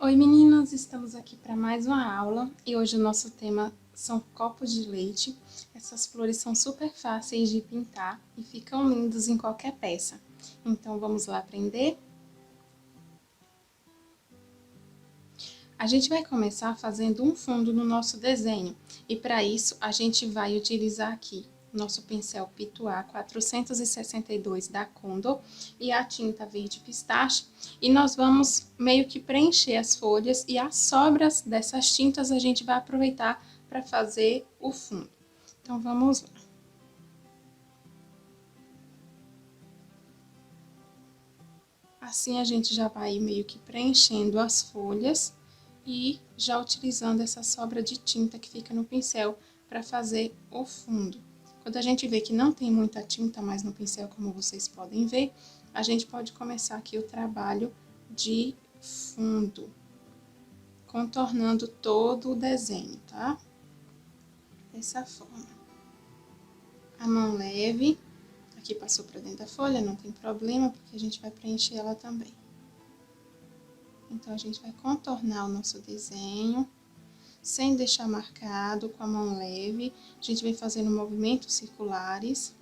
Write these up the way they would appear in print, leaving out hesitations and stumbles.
Oi meninas, estamos aqui para mais uma aula e hoje o nosso tema são copos de leite. Essas flores são super fáceis de pintar e ficam lindos em qualquer peça. Então vamos lá aprender? A gente vai começar fazendo um fundo no nosso desenho e para isso a gente vai utilizar aqui nosso pincel Pituá 462 da Condor e a tinta verde pistache, e nós vamos meio que preencher as folhas e as sobras dessas tintas a gente vai aproveitar para fazer o fundo. Então vamos lá. Assim a gente já vai meio que preenchendo as folhas e já utilizando essa sobra de tinta que fica no pincel para fazer o fundo. Quando a gente vê que não tem muita tinta mais no pincel, como vocês podem ver, a gente pode começar aqui o trabalho de fundo, contornando todo o desenho, tá? Dessa forma. A mão leve, aqui passou para dentro da folha, não tem problema, porque a gente vai preencher ela também. Então, a gente vai contornar o nosso desenho, sem deixar marcado, com a mão leve. A gente vem fazendo movimentos circulares.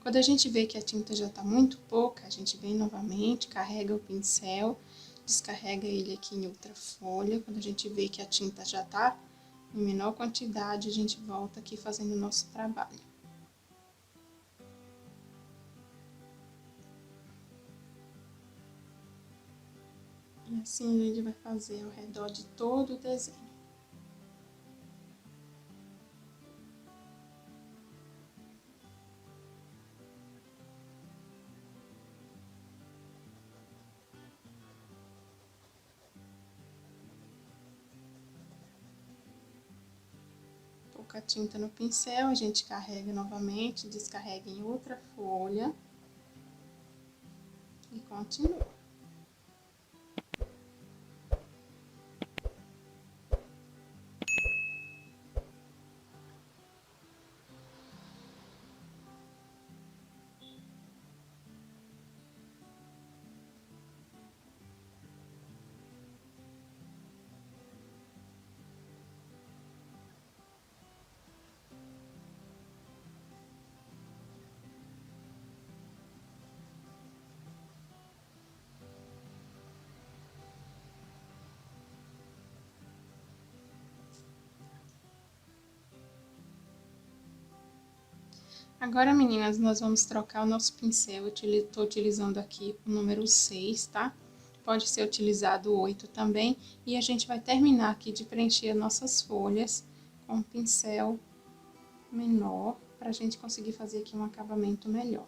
Quando a gente vê que a tinta já tá muito pouca, a gente vem novamente, carrega o pincel, descarrega ele aqui em outra folha. Quando a gente vê que a tinta já tá em menor quantidade, a gente volta aqui fazendo o nosso trabalho. E assim a gente vai fazer ao redor de todo o desenho. Pouca tinta no pincel, a gente carrega novamente, descarrega em outra folha e continua. Agora, meninas, nós vamos trocar o nosso pincel. Eu tô utilizando aqui o número 6, tá? Pode ser utilizado o 8 também. E a gente vai terminar aqui de preencher nossas folhas com um pincel menor, pra gente conseguir fazer aqui um acabamento melhor.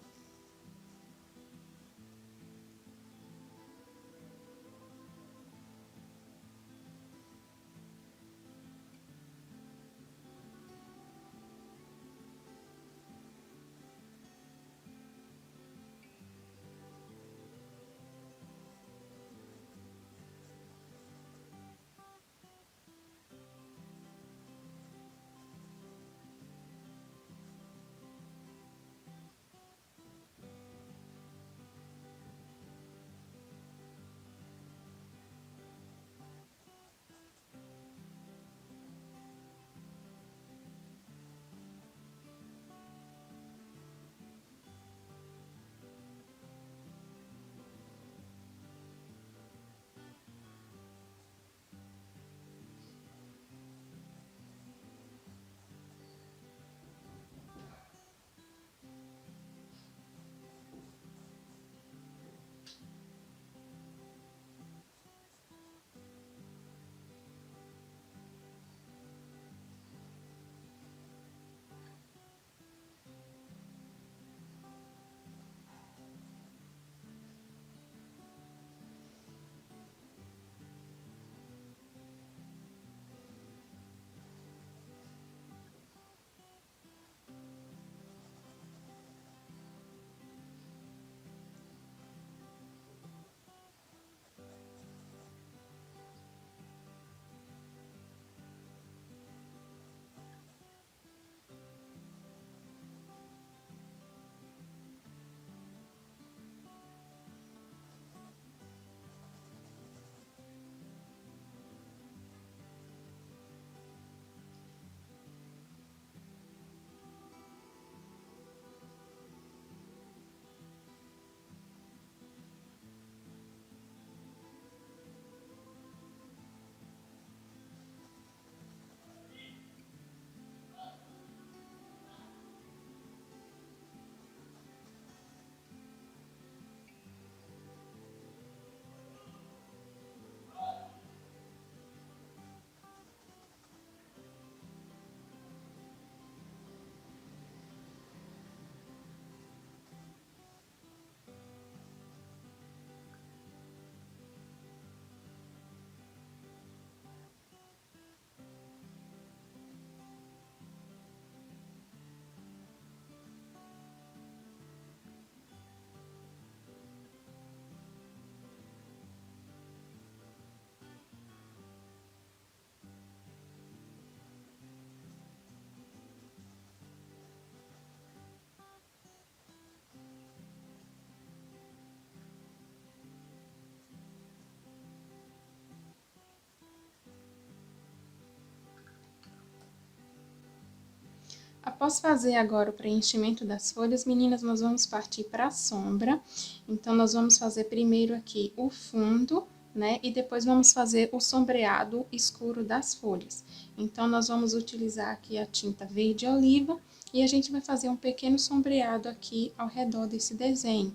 Após fazer agora o preenchimento das folhas, meninas, nós vamos partir para a sombra. Então, nós vamos fazer primeiro aqui o fundo, né? E depois vamos fazer o sombreado escuro das folhas. Então, nós vamos utilizar aqui a tinta verde oliva e a gente vai fazer um pequeno sombreado aqui ao redor desse desenho.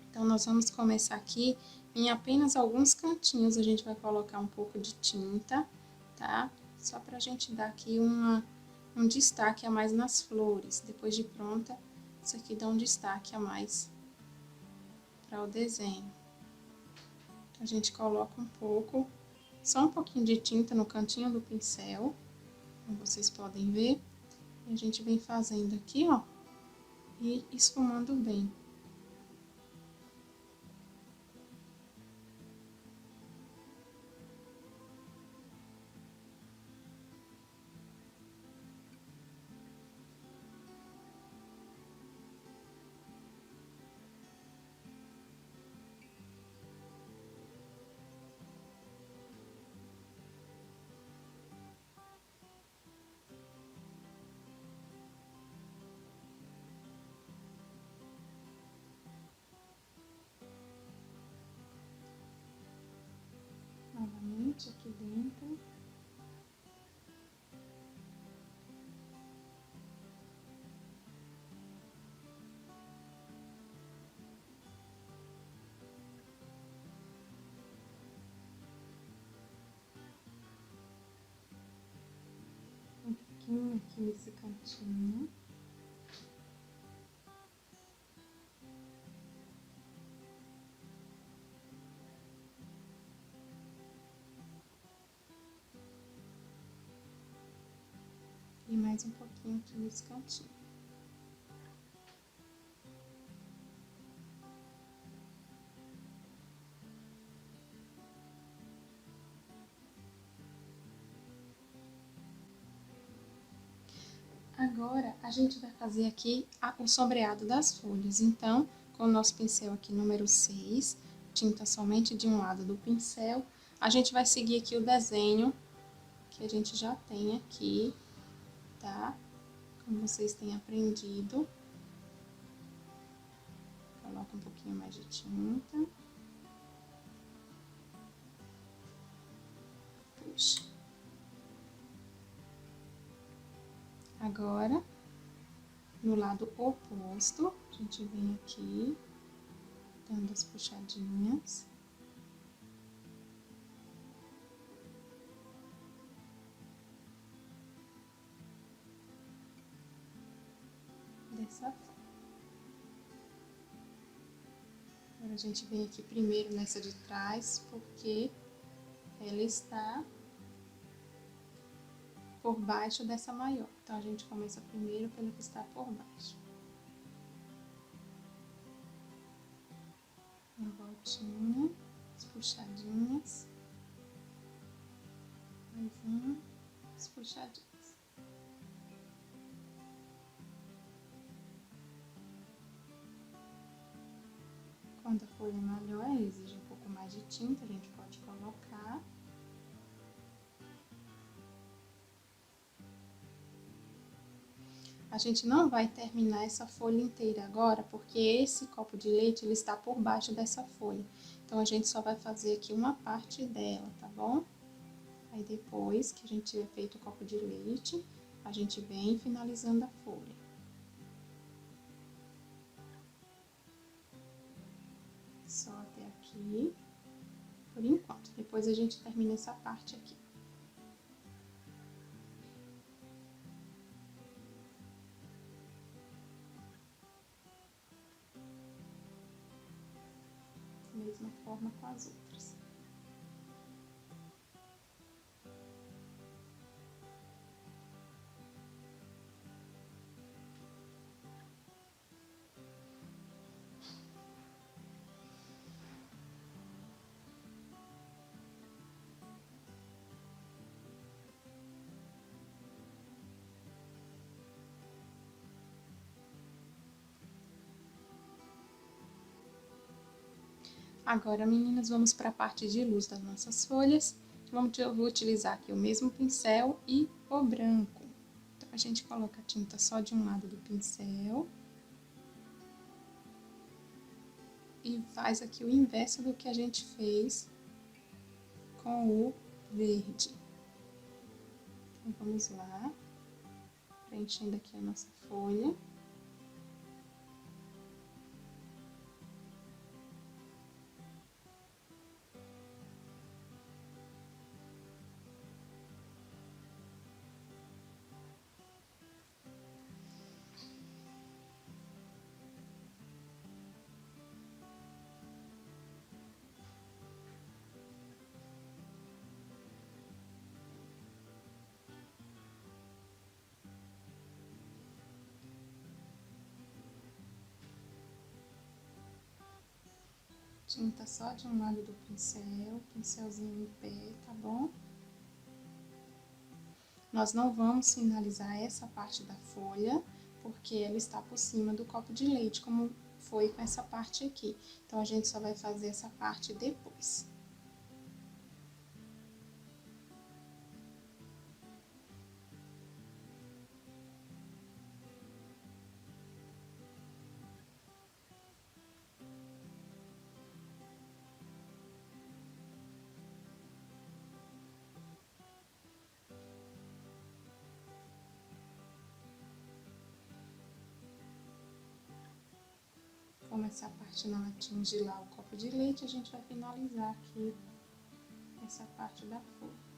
Então, nós vamos começar aqui em apenas alguns cantinhos, a gente vai colocar um pouco de tinta, tá? Só pra gente dar aqui um destaque a mais nas flores. Depois de pronta, isso aqui dá um destaque a mais para o desenho. A gente coloca um pouco, só um pouquinho de tinta no cantinho do pincel, como vocês podem ver. E a gente vem fazendo aqui, ó, e esfumando bem. Novamente aqui dentro. Um pouquinho aqui nesse cantinho. E mais um pouquinho aqui nesse cantinho. Agora, a gente vai fazer aqui o sombreado das folhas. Então, com o nosso pincel aqui número 6, tinta somente de um lado do pincel, a gente vai seguir aqui o desenho que a gente já tem aqui, tá? Como vocês têm aprendido. Coloca um pouquinho mais de tinta. Puxa. Agora, no lado oposto, a gente vem aqui, dando as puxadinhas. Dessa forma. Agora, a gente vem aqui primeiro nessa de trás, porque ela está por baixo dessa maior. Então, a gente começa primeiro pela que está por baixo. Uma voltinha, as puxadinhas. Mais uma, as puxadinhas. Quando a folha é maior, exige um pouco mais de tinta, a gente pode colocar. A gente não vai terminar essa folha inteira agora, porque esse copo de leite, ele está por baixo dessa folha. Então, a gente só vai fazer aqui uma parte dela, tá bom? Aí, depois que a gente tiver feito o copo de leite, a gente vem finalizando a folha. Só até aqui, por enquanto. Depois, a gente termina essa parte aqui. Mesma forma com as outras. Agora, meninas, vamos para a parte de luz das nossas folhas. Eu vou utilizar aqui o mesmo pincel e o branco. Então, A gente coloca a tinta só de um lado do pincel. E faz aqui o inverso do que a gente fez com o verde. Então, vamos lá, preenchendo aqui a nossa folha. Tinta só de um lado do pincel, pincelzinho em pé, tá bom? Nós não vamos finalizar essa parte da folha, porque ela está por cima do copo de leite, como foi com essa parte aqui. Então, a gente só vai fazer essa parte depois. Como essa parte não atinge lá o copo de leite, a gente vai finalizar aqui essa parte da folha.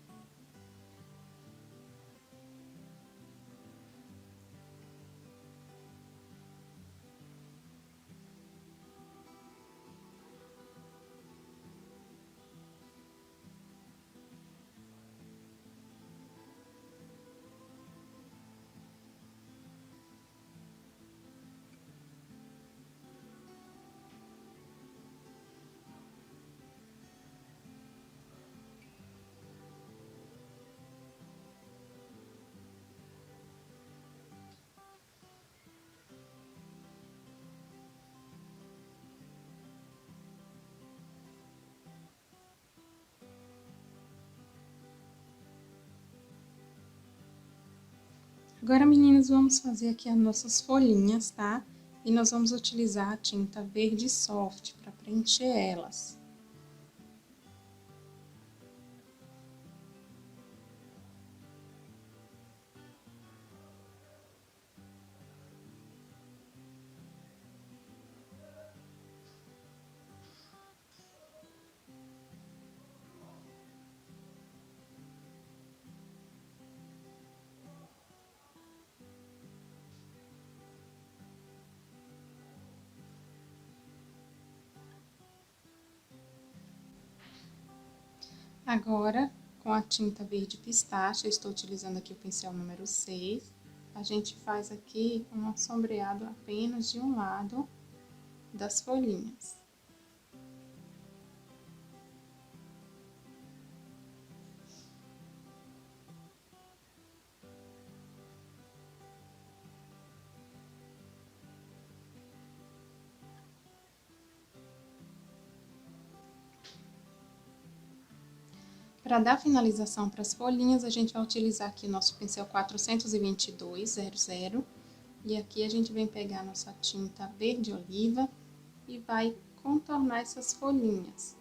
Agora, meninas, vamos fazer aqui as nossas folhinhas, tá? E nós vamos utilizar a tinta verde soft para preencher elas. Agora, com a tinta verde pistache, eu estou utilizando aqui o pincel número 6, a gente faz aqui um sombreado apenas de um lado das folhinhas. Para dar finalização para as folhinhas, a gente vai utilizar aqui nosso pincel 422 e aqui a gente vem pegar nossa tinta verde oliva e vai contornar essas folhinhas.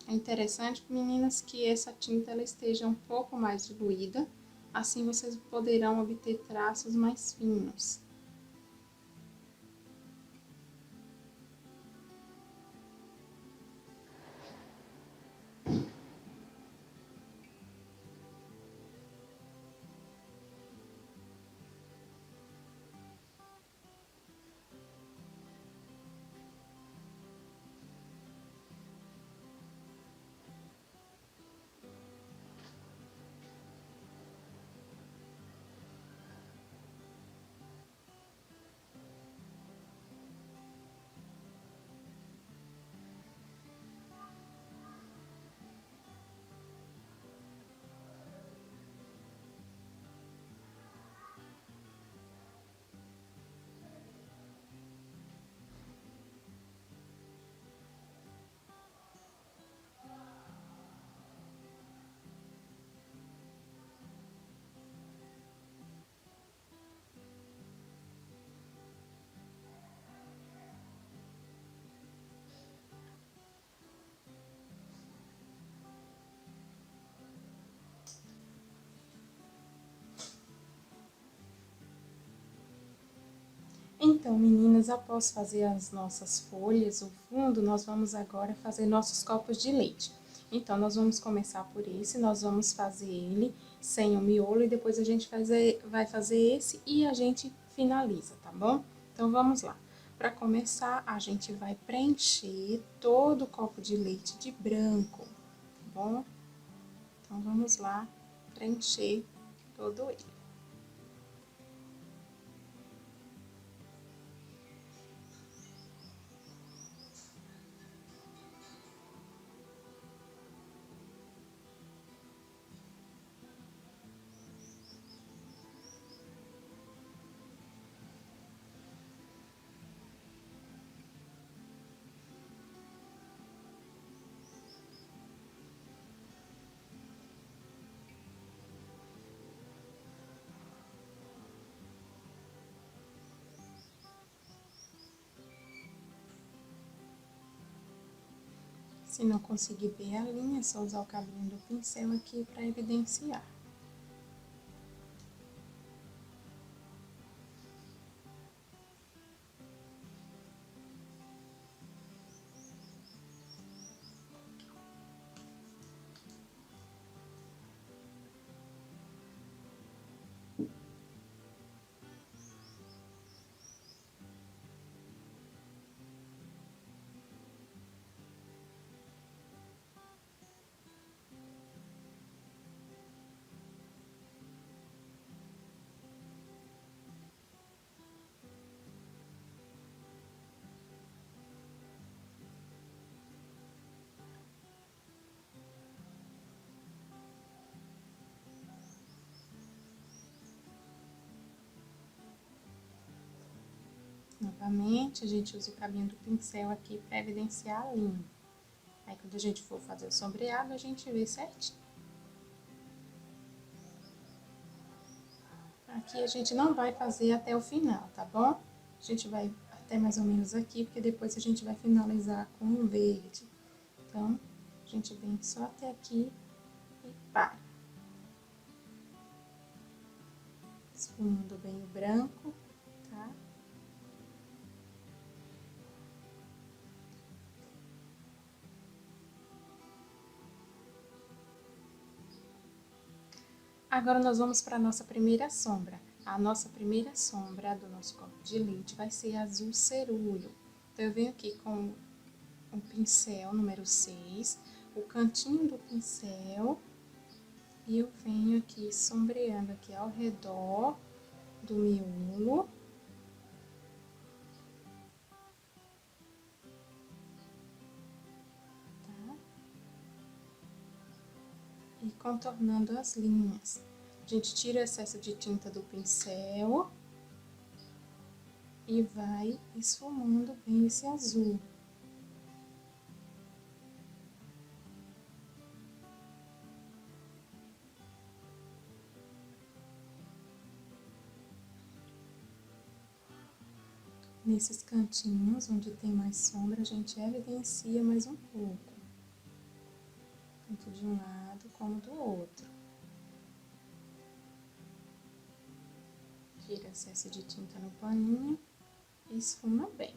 É interessante, meninas, que essa tinta ela esteja um pouco mais diluída, assim vocês poderão obter traços mais finos. Então, meninas, após fazer as nossas folhas, o fundo, nós vamos agora fazer nossos copos de leite. Então, nós vamos começar por esse, nós vamos fazer ele sem o miolo e depois a gente vai fazer esse e a gente finaliza, tá bom? Então, vamos lá. Para começar, a gente vai preencher todo o copo de leite de branco, tá bom? Então, vamos lá preencher todo ele. Se não conseguir ver a linha, é só usar o cabinho do pincel aqui para evidenciar. Novamente, a gente usa o cabinho do pincel aqui para evidenciar a linha. Aí, quando a gente for fazer o sombreado, a gente vê certinho. Aqui a gente não vai fazer até o final, tá bom? A gente vai até mais ou menos aqui, porque depois a gente vai finalizar com o verde. Então, a gente vem só até aqui e para. Esfumando bem o branco, tá? Agora, nós vamos para a nossa primeira sombra. A nossa primeira sombra do nosso copo de leite vai ser azul cerulho. Então, eu venho aqui com o pincel número 6, o cantinho do pincel, e eu venho aqui sombreando aqui ao redor do miolo. Tá? E contornando as linhas. A gente tira o excesso de tinta do pincel e vai esfumando bem esse azul. Nesses cantinhos onde tem mais sombra, a gente evidencia mais um pouco, tanto de um lado como do outro. Tira excesso de tinta no paninho e esfuma bem.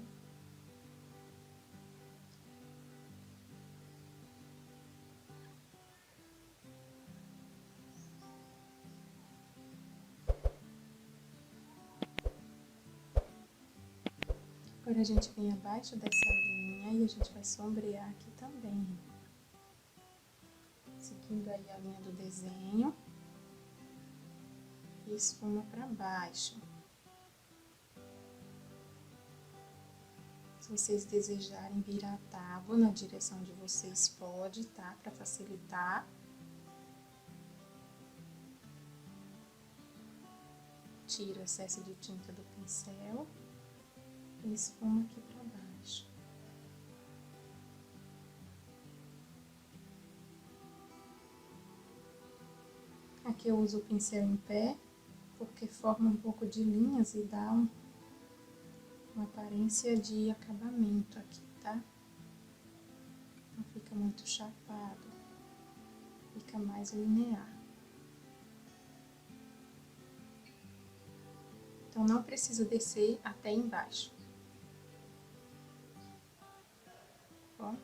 Agora, a gente vem abaixo dessa linha e a gente vai sombrear aqui também. Seguindo aí a linha do desenho. E esfuma pra baixo. Se vocês desejarem virar a tábua na direção de vocês, pode, tá? Pra facilitar. Tira o excesso de tinta do pincel. E esfuma aqui pra baixo. Aqui eu uso o pincel em pé, porque forma um pouco de linhas e dá uma aparência de acabamento aqui, tá? Não fica muito chapado, fica mais linear. Então, não precisa descer até embaixo. Ó.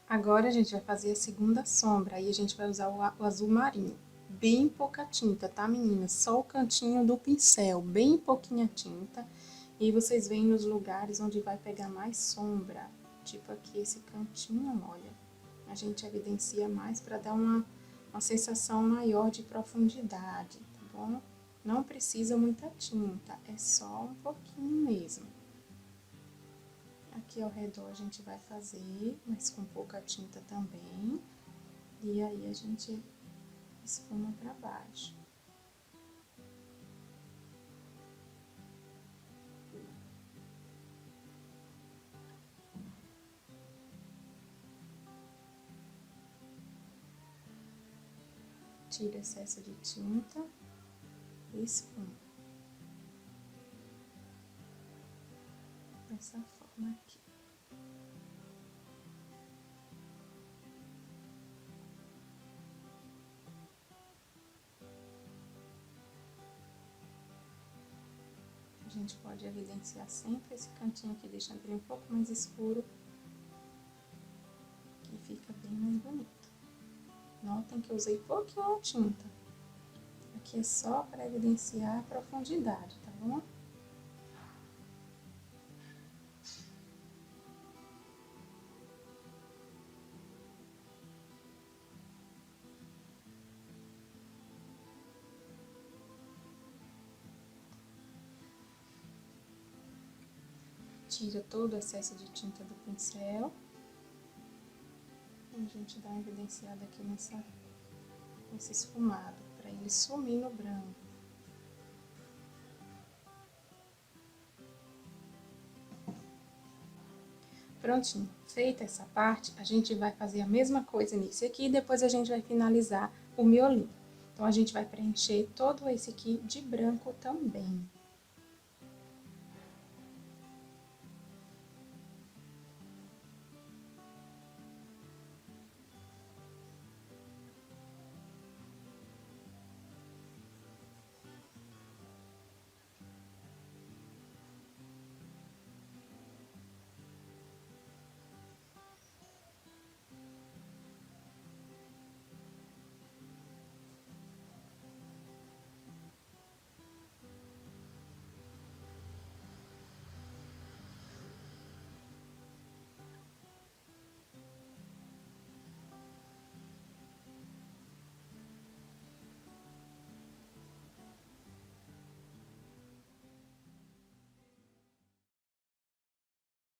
Agora, a gente vai fazer a segunda sombra, aí a gente vai usar o azul marinho. Bem pouca tinta, tá, meninas? Só o cantinho do pincel, bem pouquinha tinta. E vocês veem nos lugares onde vai pegar mais sombra, tipo aqui esse cantinho, olha. A gente evidencia mais para dar uma sensação maior de profundidade, tá bom? Não precisa muita tinta, é só um pouquinho mesmo. Aqui ao redor a gente vai fazer, mas com pouca tinta também. E aí a gente esfuma pra baixo. Tira excesso de tinta e esfuma. Dessa forma aqui. A gente pode evidenciar sempre esse cantinho aqui, deixando ele um pouco mais escuro, que fica bem mais bonito. Notem que eu usei pouquinho tinta. Aqui é só para evidenciar a profundidade, tá bom? Tira todo o excesso de tinta do pincel. E a gente dá uma evidenciada aqui nesse esfumado, para ele sumir no branco. Prontinho, feita essa parte, a gente vai fazer a mesma coisa nesse aqui e depois a gente vai finalizar o miolinho. Então, a gente vai preencher todo esse aqui de branco também.